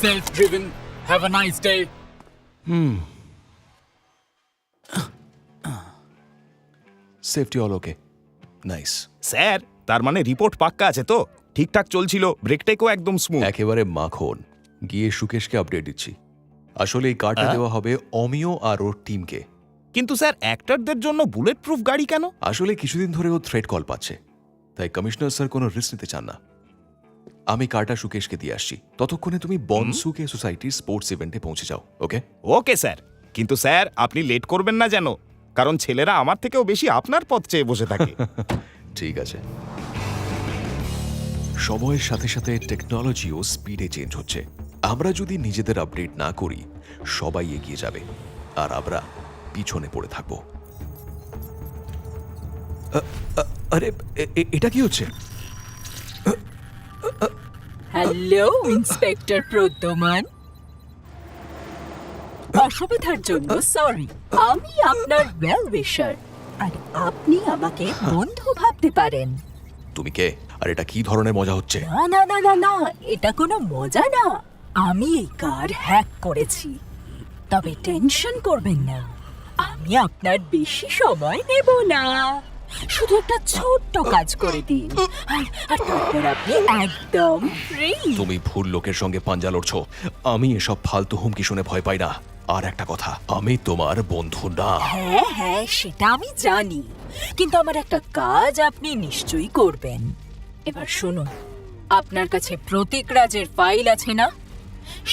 self-driven. Have a nice day. Safety all okay, nice. Sir, তার মানে report পাক্কা আছে তো? ঠিকঠাক চলছিল, ব্রেক টেকও একদম স্মুথ। একেবারে মাখন। গিয়ে সুকেশকে আপডেট দিচ্ছি। আসলে এই কার্ডটা দেওয়া হবে অমিয় আর ওর টিমকে। কিন্তু স্যার, অ্যাক্টরদের জন্য বুলেট প্রুফ গাড়ি কেন? আসলে কিছুদিন ধরে ও থ্রেট কল পাচ্ছে, তাই কমিশনার স্যার কোনো রিস্ক নিতে চান না। আমি কার্ডটা সুকেশকে দিয়ে আসছি, ততক্ষণে তুমি বনসুকে সোসাইটির স্পোর্টস ইভেন্টে পৌঁছে যাও। ওকে? ওকে স্যার, কিন্তু স্যার আপনি লেট করবেন না যেন, কারণ ছেলেরা আমার থেকেও বেশি আপনার পথ চেয়ে বসে থাকে। ঠিক আছে। সময়ের সাথে সাথে টেকনোলজিও স্পিডে চেঞ্জ হচ্ছে। আমরা যদি নিজেদের আপডেট না করি, সবাই এগিয়ে যাবে আর আমরা পিছনে পড়ে থাকবো। আরে এটা কি হচ্ছে? হ্যালো ইন্সপেক্টর প্রদ্যমান, অসুবিধার জন্য সরি। আমি আপনার ওয়েল উইশার, আর আপনি আমাকে বন্ধু ভাবতে পারেন। তুমি কে, আর এটা কি ধরনের মজা হচ্ছে? না না না না না, এটা কোনো মজা না। আমি এই কার হ্যাক করেছি, তবে টেনশন করবেন না, আমি আপনার বেশি সময় নেব না। শুধু একটা ছোট্ট কাজ করে দিন, আর তারপর আপনি একদম ফ্রি। তুমি ভুল লোকের সঙ্গে পাঞ্জা লড়ছো। আমি এসব ফালতু হুমকি শুনে ভয় পাই না। আর একটা কথা, আমি তোমার বন্ধু না। হ্যাঁ হ্যাঁ, সেটা আমি জানি, কিন্তু আমার একটা কাজ আপনি নিশ্চয়ই করবেন। এবার শুনুন, আপনার কাছে প্রতীক রাজের ফাইল আছে না?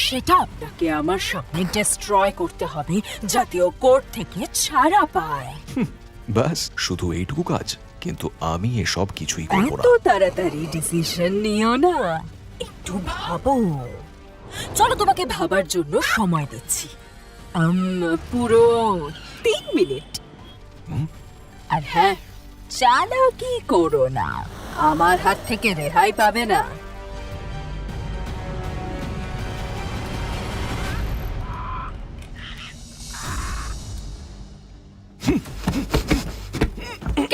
সেটা আপনাকে আমার সামনে ডিস্ট্রয় করতে হবে, যাতে ও কোর্ট থেকে ছাড়া পায়। ব্যাস, শুধু এইটুকু কাজ? কিন্তু আমি এসব কিছুই করব না। এত তাড়াতাড়ি ডিসিশন নিও না, একটু ভাবো। চলো, তোমাকে ভাবার জন্য সময় দিচ্ছি, পুরো 3 মিনিট। আর হ্যাঁ, চালাকি করো না, আমার হাত থেকে রেহাই পাবে না।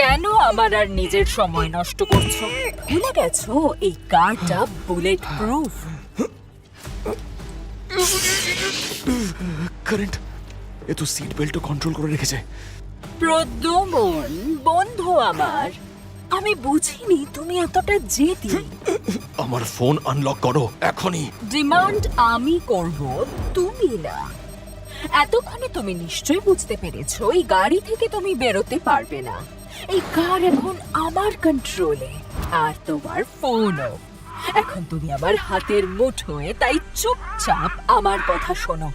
কেন আমার আর নিজের সময় নষ্ট করছো? ভুলে গেছো এই কারটা বুলেট প্রুফ? কারেন্ট! এ তো সিট বেল্টও কন্ট্রোল করে রেখেছে। প্রদ্যুমন বন্ধু আমার, আমি বুঝিনি তুমি এতটা জেদি। আমার ফোন আনলক করো এখনই। ডিমান্ড আমি করব, তুমি না। এতক্ষণে তুমি নিশ্চয়ই বুঝতে পেরেছো এই গাড়ি থেকে তুমি বেরোতে পারবে না। এই কার এখন আমার কন্ট্রোলে, আর তোমার ফোনও। এখন তুমি আমার হাতের মুঠোয়, তাই চুপচাপ আমার কথা শোনো।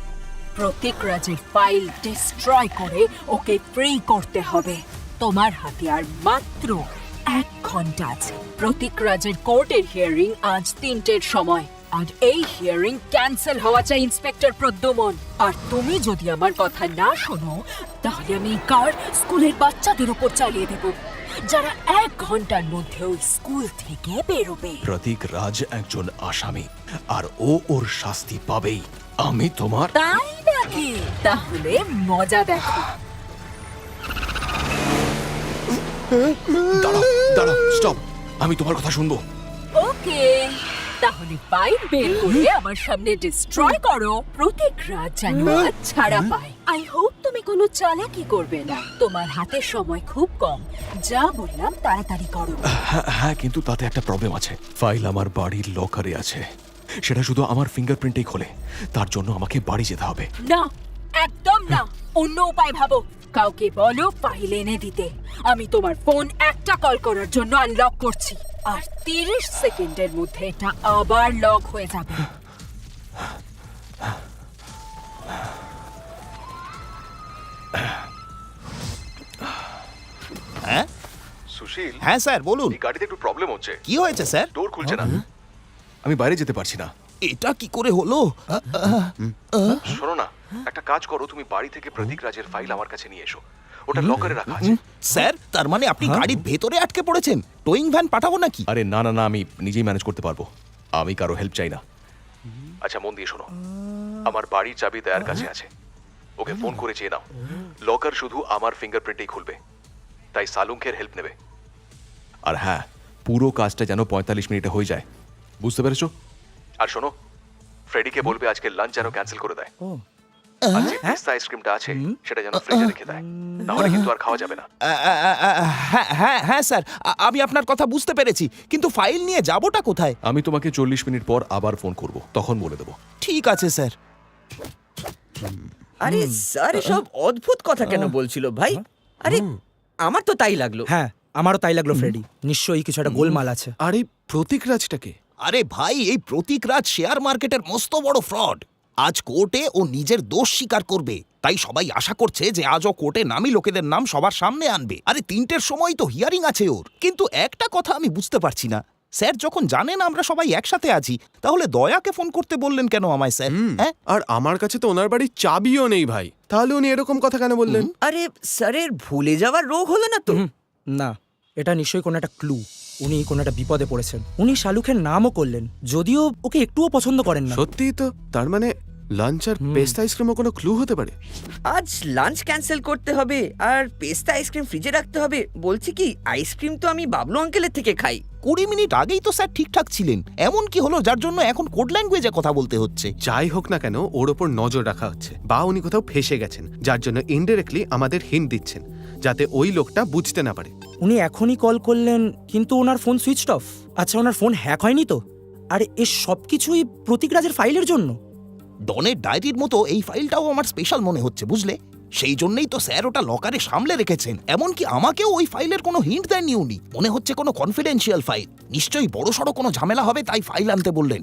প্রতীক রাজের ফাইল ডিস্ট্রয় করে ওকে ফ্রি করতে হবে। তোমার হাতে আর মাত্র 1 ঘন্টা আছে। প্রতীক রাজের কোর্টের হিয়ারিং আজ 3টের সময়, আর এই হিয়ারিং ক্যান্সেল হওয়া চাই ইন্সপেক্টর প্রদ্যুমন। আর তুমি যদি আমার কথা না শোনো, তাহলে আমি কার স্কুলের বাচ্চাদের উপর চালিয়ে দেব, যারা 1 ঘন্টার মধ্যে ওই স্কুল থেকে বেরোবে। প্রতীক রাজ একজন আসামি, আর ও ওর শাস্তি পাবেই। আমি তোমার... তাই নাকি? তাহলে মজা দেখো। দাঁড়াও দাঁড়াও, স্টপ! আমি তোমার কথা শুনবো। ওকে, তাহলে ফাইল বের করে আমার সামনে ডিস্ট্রয় করো। প্রতীক রাজ যেন আজ ছাড়া পায়। আই হোপ তুমি কোনো চালাকি করবে না। তোমার হাতে সময় খুব কম, যা বললাম তাড়াতাড়ি করো। হ্যাঁ, কিন্তু তাতে একটা প্রবলেম আছে। ফাইল আমার বাড়ির লকারে আছে, সেটা শুধু আমার ফিঙ্গারপ্রিন্টেই খোলে। তার জন্য আমাকে বাড়ি যেতে হবে। না, একদম না, অন্য উপায় ভাবো। কাউকে বলো ফাইল এনে দিতে। আমি তোমার ফোন একটা কল করার জন্য আনলক করছি, আর 30 সেকেন্ডের মধ্যে এটা আবার লক হয়ে যাবে। হ্যাঁ সুশীল? হ্যাঁ স্যার, বলুন। এই গাড়িতে একটু প্রবলেম হচ্ছে। কি হয়েছে স্যার? ডোর খুলছে না, আমি বাইরে যেতে পারছি না। এটা কি করে হলো? শোনো না, একটা কাজ করো, তুমি বাড়ি থেকে প্রতীক রাজের ফাইল আমার কাছে নিয়ে এসো। ওটা লকারে রাখা আছে। স্যার, তার মানে আপনি গাড়ির ভেতরে আটকে পড়েছেন? টোয়িং ভ্যান পাঠাবো নাকি? আরে না না না, আমি নিজেই ম্যানেজ করতে পারবো। আমি কারো হেল্প চাই না। আচ্ছা, মন দিয়ে শোনো, আমার বাড়ির চাবি দেয়ার কাছে আছে। ওকে ফোন করে চেয়ে নাও। লকার শুধু আমার ফিঙ্গারপ্রিন্টেই খুলবে, তাই সালুঙ্কের হেল্প নেবে। আর হ্যাঁ, পুরো কাজটা যেন 45 মিনিটে হয়ে যায়, বুঝতে পেরেছো? আর শোনো, ফ্রেডিকে বলবে আজকে লাঞ্চ যেন ক্যান্সেল করে দেয়। ও আর যে পিস্তা আইসক্রিমটা আছে সেটা যেন ফ্রিজে রেখে দেয়, নাহলে কিন্তু আর খাওয়া যাবে না। হ্যাঁ হ্যাঁ স্যার, আমি আপনার কথা বুঝতে পেরেছি, কিন্তু ফাইল নিয়ে যাবোটা কোথায়? আমি তোমাকে 40 মিনিট পর আবার ফোন করব, তখন বলে দেবো। ঠিক আছে স্যার। আরে স্যার এসব অদ্ভুত কথা কেন বলছিল ভাই? আরে আমার তো তাই লাগলো। হ্যাঁ আমারও তাই লাগলো ফ্রেডি, নিশ্চয়ই কিছু একটা গোলমাল আছে। আর এই প্রতীক রাজটাকে আরে ভাই, এই প্রতীক রাজ শেয়ার মার্কেটের মস্ত বড় ফ্রড। আজ কোর্টে ও নিজের দোষ স্বীকার করবে, তাই সবাই আশা করছে যে আজ ও কোর্টে নামী লোকেদের নাম সবার সামনে আনবে। আরে 3টের সময় তো হিয়ারিং আছে ওর। কিন্তু একটা কথা আমি বুঝতে পারছি না, স্যার যখন জানেন আমরা সবাই একসাথে আছি, তাহলে দয়াকে ফোন করতে বললেন কেন আমায় স্যার? হ্যাঁ, আর আমার কাছে তো ওনার বাড়ির চাবিও নেই ভাই, তাহলে উনি এরকম কথা কেন বললেন? আরে স্যারের ভুলে যাওয়ার রোগ হলো না তো? না, এটা নিশ্চয়ই কোনো একটা ক্লু। উনি কোনো একটা বিপদে পড়েছেন। উনি শালুখের নামও করলেন, যদিও ওকে একটুও পছন্দ করেন না। সত্যিই তো, তার মানে লাঞ্চ আর পেস্তা আইসক্রিমও কোনো ক্লু হতে পারে। আজ লাঞ্চ ক্যান্সেল করতে হবে আর পেস্তা আইসক্রিম ফ্রিজে রাখতে হবে। বলছি কি, আইসক্রিম তো আমি বাবলু আঙ্কেলের থেকে খাই। 20 মিনিট আগেই তো স্যার ঠিকঠাক ছিলেন। এমন কি হলো যার জন্য এখন কোড ল্যাঙ্গুয়েজে কথা বলতে হচ্ছে? যাই হোক না কেন, ওর ওপর নজর রাখা হচ্ছে, বা উনি কোথাও ফেসে গেছেন, যার জন্য ইনডাইরেক্টলি আমাদের হিন্ট দিচ্ছেন, যাতে ওই লোকটা বুঝতে না পারে। উনি এখনই কল করলেন, কিন্তু ওনার ফোন সুইচড অফ। আচ্ছা, ওনার ফোন হ্যাক হয়নি তো? আর এ সব কিছুই প্রতীক রাজের ফাইলের জন্য। ডনের ডায়েরির মতো এই ফাইলটাও আমার স্পেশাল মনে হচ্ছে, বুঝলে? সেই জন্যই তো স্যার ওটা লকারে সামলে রেখেছেন। এমনকি আমাকেও ওই ফাইলের কোনো হিন্ট দেননি উনি। মনে হচ্ছে কোনো কনফিডেন্সিয়াল ফাইল, নিশ্চয়ই বড়সড় কোনো ঝামেলা হবে, তাই ফাইল আনতে বললেন।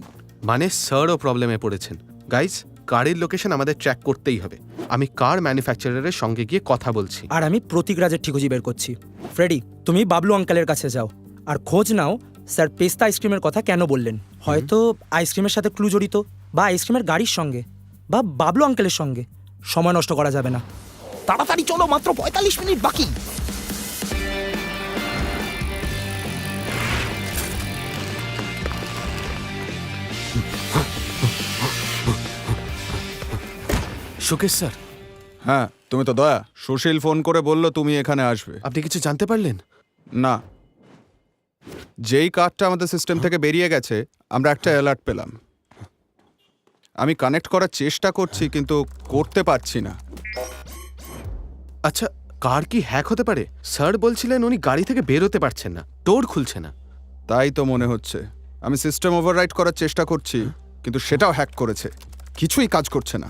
মানে স্যারও প্রবলেমে পড়েছেন। গাইস, কারের লোকেশন আমাদের ট্র্যাক করতেই হবে। আমি কার ম্যানুফ্যাকচারারের সঙ্গে গিয়ে কথা বলছি। আর আমি প্রতীক রাজের ঠিকুজি বের করছি। ফ্রেডি, তুমি বাবলু আঙ্কেলের কাছে যাও আর খোঁজ নাও স্যার পেস্তা আইসক্রিমের কথা কেন বললেন। হয়তো আইসক্রিমের সাথে ক্লু জড়িত, বা আইসক্রিমের গাড়ির সঙ্গে, বা বাবলু আঙ্কেলের সঙ্গে। সময় নষ্ট করা যাবে না। তাড়াতাড়ি চলো, মাত্র 45 মিনিট বাকি। সুকেশ স্যার, হ্যাঁ, তুমি তো দয়া। সুশীল ফোন করে বলল তুমি এখানে আসবে। আপনি কিছু জানতে পারলেন? না, যেই কার্ডটা আমাদের সিস্টেম থেকে বেরিয়ে গেছে, আমরা একটা অ্যালার্ট পেলাম। আমি কানেক্ট করার চেষ্টা করছি, কিন্তু করতে পারছি না। আচ্ছা, কার কি হ্যাক হতে পারে? স্যার বলছিলেন উনি গাড়ি থেকে বেরোতে পারছেন না, ডোর খুলছে না। তাই তো মনে হচ্ছে। আমি সিস্টেম ওভাররাইট করার চেষ্টা করছি, কিন্তু সেটাও হ্যাক করেছে। কিছুই কাজ করছে না।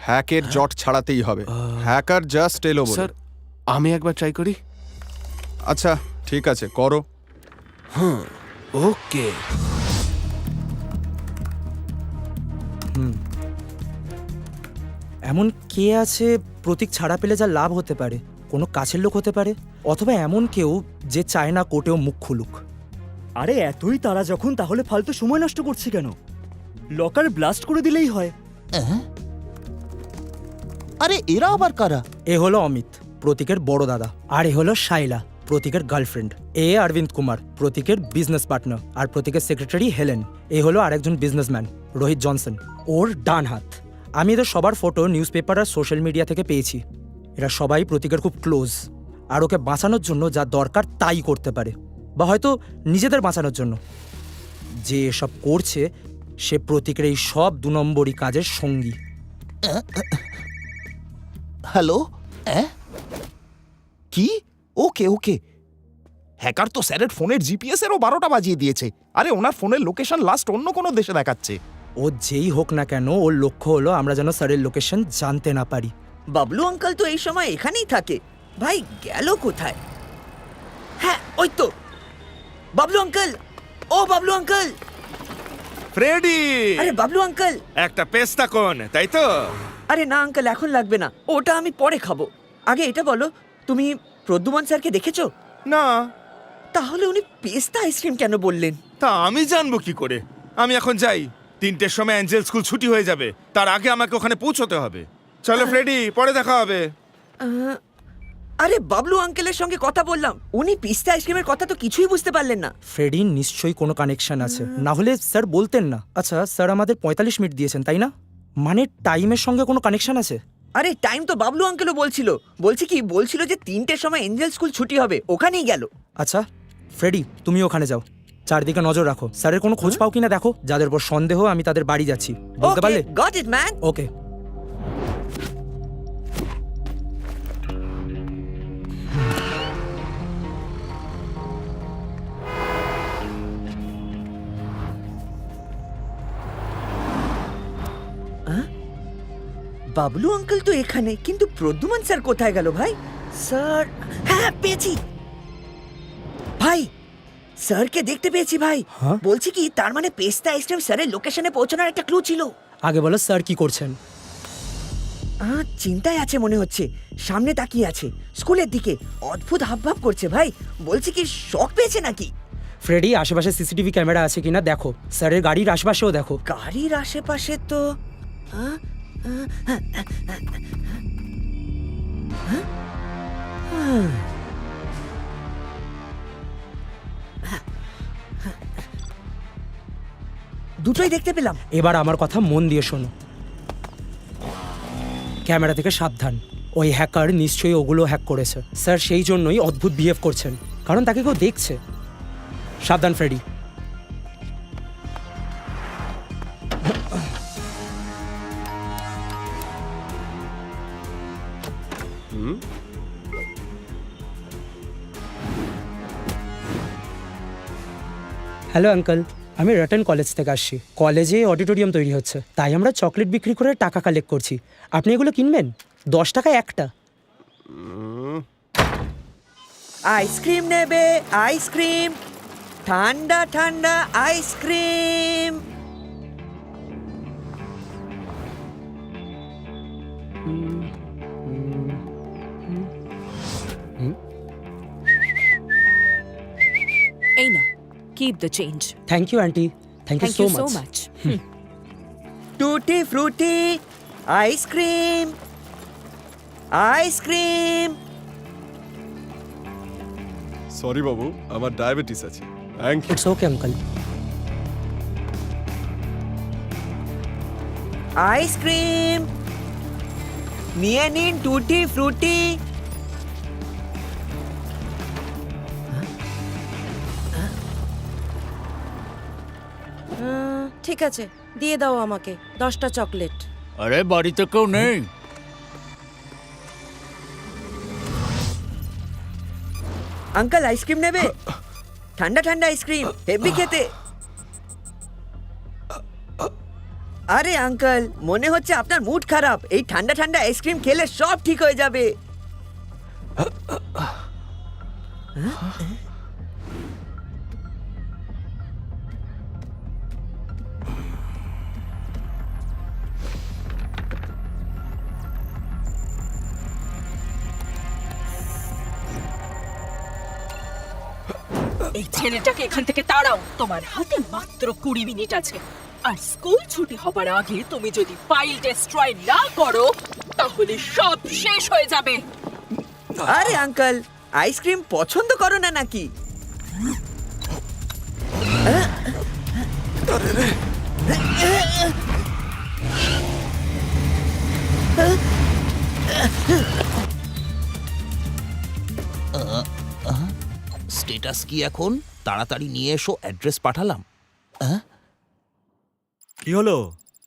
হ্যাকের জট ছাড়াতেই হবে। হ্যাকার জাস্ট এলো বলে। স্যার, আমি একবার ট্রাই করি। আচ্ছা, ঠিক আছে, করো। ওকে। এমন কে আছে প্রতীক ছাড়া পেলে যা লাভ হতে পারে? কোনো কাছের লোক হতে পারে, অথবা এমন কেউ যে চায় না কোর্টেও মুখ খুলুক। আরে এতই তারা যখন, তাহলে ফালতু সময় নষ্ট করছে কেন? লকার ব্লাস্ট করে দিলেই হয়। আরে এরা আবার কারা? এ হলো অমিত, প্রতীকের বড় দাদা। আর এ হলো শাইলা, প্রতীকের গার্লফ্রেন্ড। এ অরবিন্দ কুমার, প্রতীকের বিজনেস পার্টনার আর প্রতীকের সেক্রেটারি হেলেন। এ হলো আরেকজন বিজনেসম্যান, রোহিত জনসন, ওর ডান হাত। আমি এদের সবার ফটো নিউজ পেপার আর সোশ্যাল মিডিয়া থেকে পেয়েছি। এরা সবাই প্রতীকের খুব ক্লোজ, আর ওকে বাঁচানোর জন্য যা দরকার তাই করতে পারে, বা হয়তো নিজেদের বাঁচানোর জন্য। যে এসব করছে সে প্রতীকের এই সব 2 নম্বরই কাজের সঙ্গী। হ্যালো, কি? ওকে ওকে। হ্যাকার তো স্যারের ফোনের জিপিএস এরও 12টা বাজিয়ে দিয়েছে। আরে ওনার ফোনের লোকেশন লাস্ট অন্য কোনো দেশে দেখাচ্ছে। ও যেই হোক না কেন, ওর লক্ষ্য হলো আমরা যেন স্যারের লোকেশন জানতে না পারি। বাবলু আঙ্কেল তো এই সময় এখানেই থাকে। ভাই গেল কোথায়? হ্যাঁ, ওই তো বাবলু আঙ্কেল। ও বাবলু আঙ্কেল। ফ্রেডি, আরে বাবলু আঙ্কেল। একটা পেস্তা কোন, তাই তো? আরে না আঙ্কেল, এখন লাগবে না, ওটা আমি পরে খাবো। আগে এটা বলো, তুমি প্রদ্যুমান স্যারকে দেখেছো? না। তাহলে উনি পেস্তা আইসক্রিম কেন বললেন? তা আমি জানবো কি করে? আমি এখন যাই, 3টের সময় অ্যাঞ্জেল স্কুল ছুটি হয়ে যাবে, তার আগে আমাকে ওখানে পৌঁছতে হবে। চলো ফ্রেডি, পরে দেখা হবে। আরে বাবলু আঙ্কেলের সঙ্গে কথা বললাম, উনি পেস্তা আইসক্রিমের কথা তো কিছুই বুঝতে পারলেন না। ফ্রেডির নিশ্চয়ই কোনো কানেকশন আছে, না হলে স্যার বলতেন না। আচ্ছা, স্যার আমাদের 45 মিনিট দিয়েছেন, তাই না? মানে টাইমের সঙ্গে কোনো কানেকশন আছে? আরে টাইম তো বাবলু আঙ্কেলও বলছিল। বলছিল যে 3টের সময় এঞ্জেল স্কুল ছুটি হবে, ওখানেই গেল। আচ্ছা ফ্রেডি, তুমি ওখানে যাও, চারদিকে নজর রাখো। স্যারের কোনো খোঁজ পাও কিনা দেখো। যাদের উপর সন্দেহ আমি তাদের বাড়ি যাচ্ছি, বলতে পারলে? Got it man. Okay. Bablu uncle তো এখানে, কিন্তু প্রদ্যুমান স্যার কোথায় গেল ভাই? স্যার, হ্যাঁ পেয়েছি ভাই, স্যারকে দেখতে পেয়েছি ভাই। হ্যাঁ? বলছি কি, তার মানে পেস্তা আইসক্রিম স্যারের লোকেশনে পৌঁছানোর একটা ক্লু ছিল। আগে বলো স্যার কি করছেন? চিন্তায় আছে মনে হচ্ছে, সামনে তাকিয়ে আছে, স্কুলের দিকে অদ্ভুত হাবভাব করছে ভাই। বলছি কি, শক পেয়েছে নাকি? ফ্রেডি, আশেপাশে সিসিটিভি ক্যামেরা আছে কিনা দেখো। স্যারের গাড়ির আশেপাশেও দেখো। গাড়ির আশেপাশে তো দুটোই দেখতে পেলাম। এবার আমার কথা মন দিয়ে শোনো। ক্যামেরা থেকে সাবধান, ওই হ্যাকার নিশ্চয়ই ওগুলো হ্যাক করেছে। স্যার সেই জন্যই অদ্ভুত বিহেভ করছেন, কারণ তাকে কেউ দেখছে। সাবধান ফ্রেডি। হ্যালো আঙ্কেল, আমি রটন কলেজ থেকে আসছি। কলেজে অডিটোরিয়াম তৈরি হচ্ছে, তাই আমরা চকলেট বিক্রি করে টাকা কালেক্ট করছি। আপনি এগুলো কিনবেন? 10 টাকায় একটা। আইসক্রিম নেবে? আইসক্রিম, ঠান্ডা ঠান্ডা আইসক্রিম। এই নাও, keep the change. Thank you aunty, thank you thank so you so much. Much. Tutti frutti ice cream, ice cream. Sorry বাবু, আমার ডায়াবেটিস আছে। Thank you. It's okay uncle. Ice cream নিয়ে নিন, টুটি ফ্রুটি। ঠিক আছে, দিয়ে দাও আমাকে 10টা চকলেট। আরে বাড়িতে কেউ নেই? আঙ্কেল আইসক্রিম নেবে? ঠান্ডা ঠান্ডা আইসক্রিম, হেভি খেতে। আরে আঙ্কেল, মনে হচ্ছে আপনার মুড খারাপ। এই ঠান্ডা ঠান্ডা আইসক্রিম খেলে সব ঠিক হয়ে যাবে। এই ছেলেটাকে এখান থেকে তাড়াও। তোমার হাতে মাত্র 20 মিনিট আছে, আর স্কুল ছুটি হবার আগে তুমি যদি ফাইল ডেস্ট্রয় না করো তাহলে সব শেষ হয়ে যাবে। আরে আঙ্কেল, আইসক্রিম পছন্দ করো না নাকি? স্ট্যাটাস কি এখন? তাড়াতাড়ি নিয়ে এসো, অ্যাড্রেস পাঠালাম। কি হলো?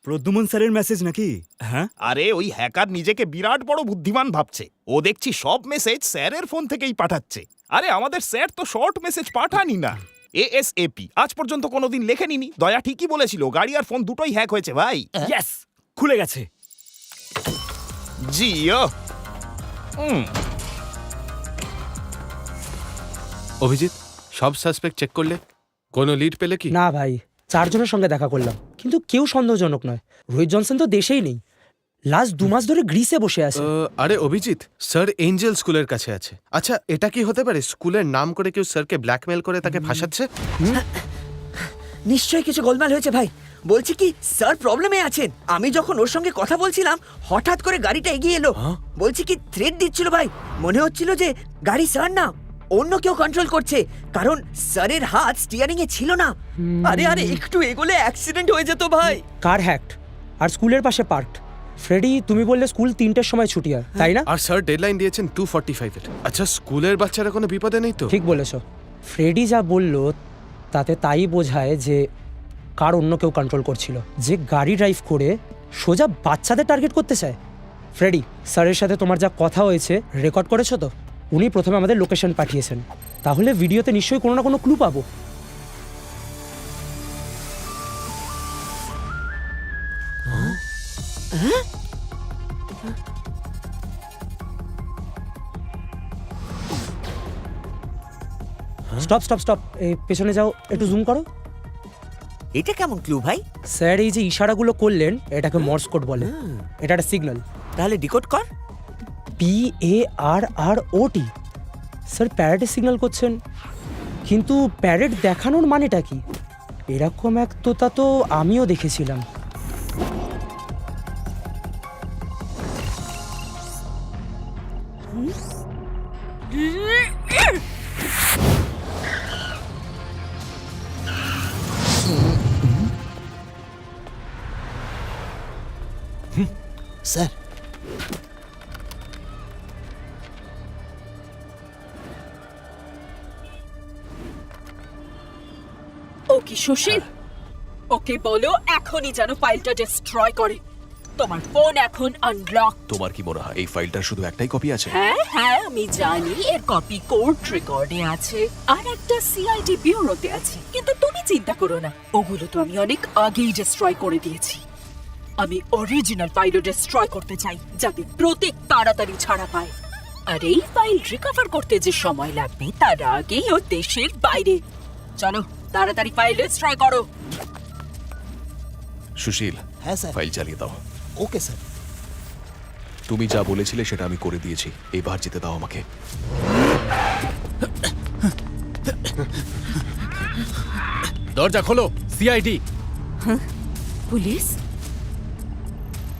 প্রদ্যুমন স্যারের মেসেজ নাকি? হ্যাঁ, আরে ওই হ্যাকার নিজেকে বিরাট বড় বুদ্ধিমান ভাবছে। ও দেখছি সব মেসেজ স্যারের ফোন থেকেই পাঠাচ্ছে। আরে আমাদের স্যার তো শর্ট মেসেজ পাঠানি না, ASAP আজ পর্যন্ত কোনোদিন লেখেনি। দয়া ঠিকই বলেছিল, গাড়ি আর ফোন দুটোই হ্যাক হয়েছে ভাই। ইয়েস, খুলে গেছে। জিও। অভিজিৎ, সব সাসপেক্ট চেক করলে? কোনো লিড পেলে কি? না ভাই, 4 জনের সঙ্গে দেখা করলাম, কিন্তু কেউ সন্দেহজনক নয়। রোহিত জনসন তো দেশেই নেই, লাস্ট 2 মাস ধরে গ্রিসে বসে আছে। আরে অভিজিৎ, স্যার এঞ্জেল স্কুলের কাছে আছে। আচ্ছা, এটা কি হতে পারে স্কুলের নাম করে কেউ স্যারকে ব্ল্যাকমেল করে তাকে ফাঁসাচ্ছে? নিশ্চয়ই কিছু গোলমাল হয়েছে ভাই। বলছি কি, স্যার প্রবলেমে আছেন। আমি যখন ওর সঙ্গে কথা বলছিলাম, হঠাৎ করে গাড়িটা এগিয়ে এলো। বলছি কি, থ্রেট দিচ্ছিল ভাই। মনে হচ্ছিল যে গাড়ি স্যার না, অন্য কেউ কন্ট্রোল করছে, কারণ স্যারের হাত স্টিয়ারিং এ ছিল না। আরে আরে, একটু এগোলে অ্যাক্সিডেন্ট হয়ে যেত ভাই। কার হ্যাক্ট আর স্কুলের পাশে পার্কড। ফ্রেডি, তুমি বললে স্কুল 3টের সময় ছুটি হয়, তাই না? আর স্যার ডেডলাইন দিয়েছেন 2:45 এর। আচ্ছা, স্কুলের বাচ্চারা কোনো বিপদে নেই তো? ঠিক বলেছো। ফ্রেডি যা বললো তাতে তাই বোঝায় যে কার অন্য কেউ কন্ট্রোল করছিল, যে গাড়ি ড্রাইভ করে সোজা বাচ্চাদের টার্গেট করতে চায়। ফ্রেডি, স্যারের সাথে তোমার যা কথা হয়েছে রেকর্ড করেছো তো? উনি প্রথমে আমাদের লোকেশন পাঠিয়েছেন, তাহলে ভিডিওতে নিশ্চয়ই কোনো না কোনো ক্লু পাবো। স্টপ স্টপ স্টপ, এই পেছনে যাও, একটু জুম করো। এটা কেমন ক্লু ভাই? স্যার এই যে ইশারাগুলো করলেন এটাকে মর্স কোড বলে, এটা একটা সিগন্যাল। তাহলে ডিকোড কর। PARROT। স্যার প্যারেডের সিগন্যাল করছেন, কিন্তু প্যারেড দেখানোর মানেটা কি? এরকম এক তোতা তো আমিও দেখেছিলাম। স্যার, ও কি সুশীল? ওকে বলো এখনই যেন ফাইলটা ডিস্ট্রয় করে। তোমার ফোন এখন আনলক। তোমার কি মনে হয় এই ফাইলটার শুধু একটাই কপি আছে? হ্যাঁ হ্যাঁ, আমি জানি এর কপি কোর্ট রেকর্ডে আছে আর একটা সিআইডি ব্যুরোতে আছে, কিন্তু তুমি চিন্তা করো না, ওগুলো তো আমি অনেক আগেই ডিস্ট্রয় করে দিয়েছি। আমি অরিজিনাল ফাইলও ডিস্ট্রয় করতে চাই, যাতে প্রতীক তাড়াতাড়ি ছাড়া পায়। আর এই ফাইল রিকভার করতে যে সময় লাগবে তার আগেই ও দেশের বাইরে। চলো তাড়াতাড়ি ফাইল ডিস্ট্রয় করো। সুশীল, হ্যাঁ স্যার। ফাইল চালিয়ে দাও। Okay sir. তুমি যা বলেছিলে সেটা আমি করে দিয়েছি, এবার যেতে দাও আমাকে। দরজা খোলো, সিআইডি। পুলিশ?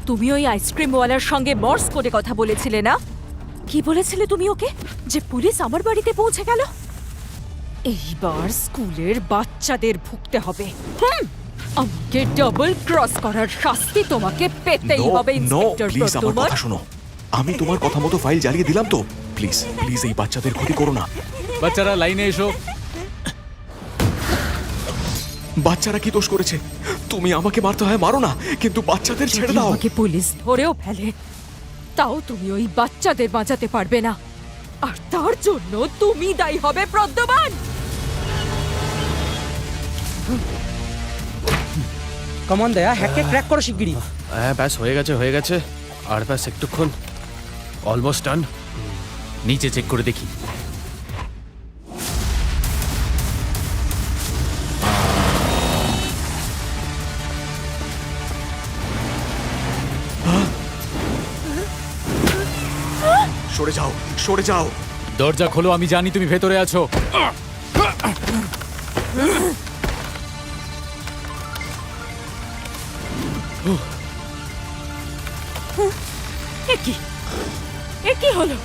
তুমি ওই আইসক্রিমওয়ালার সঙ্গে মর্স করে কথা বলেছিলে না? কি বলেছিলে তুমি ওকে? যে পুলিশ আমার বাড়িতে পৌঁছে গেল? এইবার স্কুলের বাচ্চাদের ভুগতে হবে। আমাকে ডাবল ক্রস করার শাস্তি তোমাকে পেতেই হবে ইন্সপেক্টর প্লিজ আমার প্রদ্যুম্ন। কথা শোনো, আমি তোমার কথা মতো ফাইল জ্বালিয়ে দিলাম তো। প্লিজ প্লিজ এই বাচ্চাদের ক্ষতি করো না। বাচ্চারা লাইনে এসো। বাচ্চারা কি দোষ করেছে? তুমি আমাকে মারতে হয় মারো না, কিন্তু বাচ্চাদের ছেড়ে যদি দাও। আমাকে পুলিশ ধরেও ফেলে, তাও তুমি ওই বাচ্চাদের বাঁচাতে পারবে না, আর তার জন্য তুমি দায়ী হবে প্রদ্যুম্ন। কমন দয়া, হ্যাককে ক্র্যাক করো শিগগিরই। হ্যাঁ ব্যাস হয়ে গেছে, আর ব্যাস একটুক্ষণ, অলমোস্ট ডান। নিচে চেক করে দেখি। সরে যাও, সরে যাও। দরজা খোলো, আমি জানি তুমি ভেতরে আছো। এ কি হলো?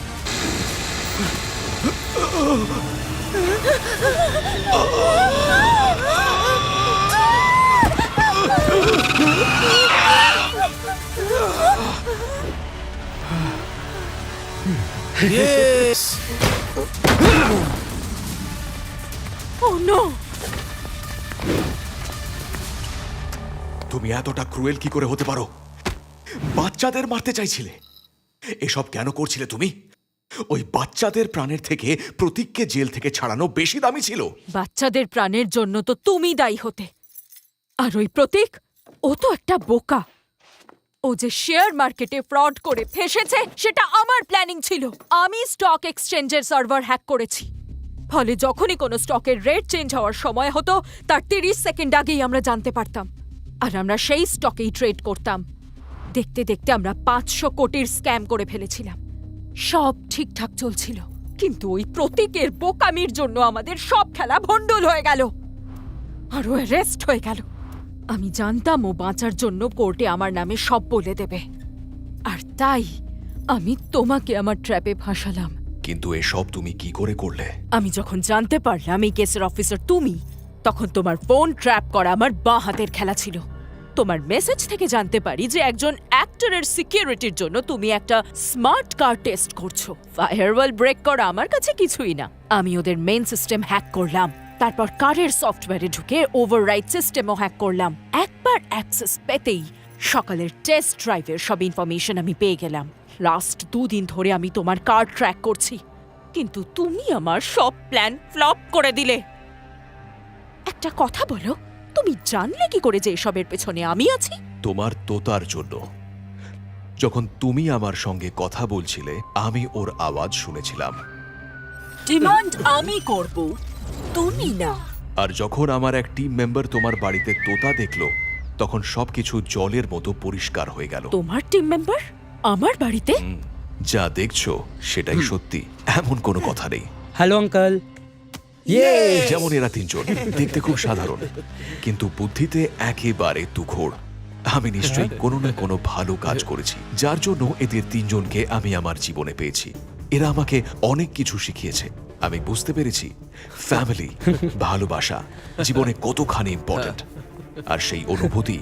Oh no! তুমি এতটা ক্রুয়েল কি করে হতে পারো? বাচ্চাদের মারতে চাইছিলে? এসব কেন করছিলে তুমি? ওই বাচ্চাদের প্রাণের থেকে প্রতীককে জেল থেকে ছাড়ানো বেশি দামি ছিল। বাচ্চাদের প্রাণের জন্য তো তুমি দায়ী হতে। আর ওই প্রতীক, ও তো একটা বোকা। ও যে শেয়ার মার্কেটে ফ্রড করে ফেসেছে সেটা আমার প্ল্যানিং ছিল। আমি স্টক এক্সচেঞ্জের সার্ভার হ্যাক করেছি, ফলে যখনই কোনো স্টকের রেট চেঞ্জ হওয়ার সময় হতো তার 30 সেকেন্ড আগেই আমরা জানতে পারতাম, আর আমরা সেই স্টকেই ট্রেড করতাম। দেখতে দেখতে আমরা 500 কোটির স্ক্যাম করে ফেলেছিলাম। সব ঠিকঠাক চলছিল, কিন্তু ওই প্রতীকের বোকামির জন্য আমাদের সব খেলা ভণ্ডুল হয়ে গেল, আর ও অ্যারেস্ট হয়ে গেল। আমি জানতাম ও বাঁচার জন্য কোর্টে আমার নামে সব বলে দেবে, আর তাই আমি তোমাকে আমার ট্র্যাপে ফাঁসালাম। কিন্তু এসব তুমি কি করে করলে? আমি যখন জানতে পারলাম এই কেসের অফিসার তুমি, তখন তোমার ফোন ট্র্যাপ করা আমার বাঁ হাতের খেলা ছিল। তোমার মেসেজ থেকে জানতে পারি যে একজন অ্যাক্টরের সিকিউরিটির জন্য তুমি একটা স্মার্ট কার টেস্ট করছো। ফায়ারওয়াল ব্রেক করা আমার কাছে কিছুই না। আমি ওদের মেইন সিস্টেম হ্যাক করলাম, তারপর কারের সফটওয়্যারে ঢুকে ওভাররাইড সিস্টেমও হ্যাক করলাম। একবার অ্যাক্সেস পেতেই সকালের টেস্ট ড্রাইভের সব ইনফরমেশন আমি পেয়ে গেলাম। লাস্ট 2 দিন ধরে আমি তোমার কার ট্র্যাক করছি, কিন্তু তুমি আমার সব প্ল্যান ফ্লপ করে দিলে। একটা কথা বলো, তুমি জানলে কি করে যে এসবের পেছনে আমি আছি? তোমার তোতার জন্য। যখন তুমি আমার সঙ্গে কথা বলছিলে আমি ওর আওয়াজ শুনেছিলাম, ডিমান্ড আমি করব, তুমি না। আর যখন আমার এক টিম মেম্বার তোমার বাড়িতে তোতা দেখলো তখন সবকিছু জলের মতো পরিষ্কার হয়ে গেল। তোমার টিম মেম্বার আমার বাড়িতে? যা দেখছো সেটাই সত্যি, এমন কোনো কথা নেই। Hello uncle. যেমন এরা 3 জন দেখতে খুব সাধারণ, কিন্তু বুদ্ধিতে একেবারে তুখোড়। আমি নিশ্চয়ই কোনো না কোনো ভালো কাজ করেছি, যার জন্য এদের 3 জনকে আমি আমার জীবনে পেয়েছি। এরা আমাকে অনেক কিছু শিখিয়েছে। আমি বুঝতে পেরেছি ফ্যামিলি, ভালোবাসা জীবনে কতখানি ইম্পর্ট্যান্ট। আর সেই অনুভূতি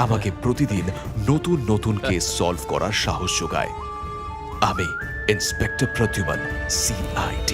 আমাকে প্রতিদিন নতুন নতুন কেস সলভ করার সাহস যোগায়। আমি ইন্সপেক্টর প্রদ্যুম্ন, CID।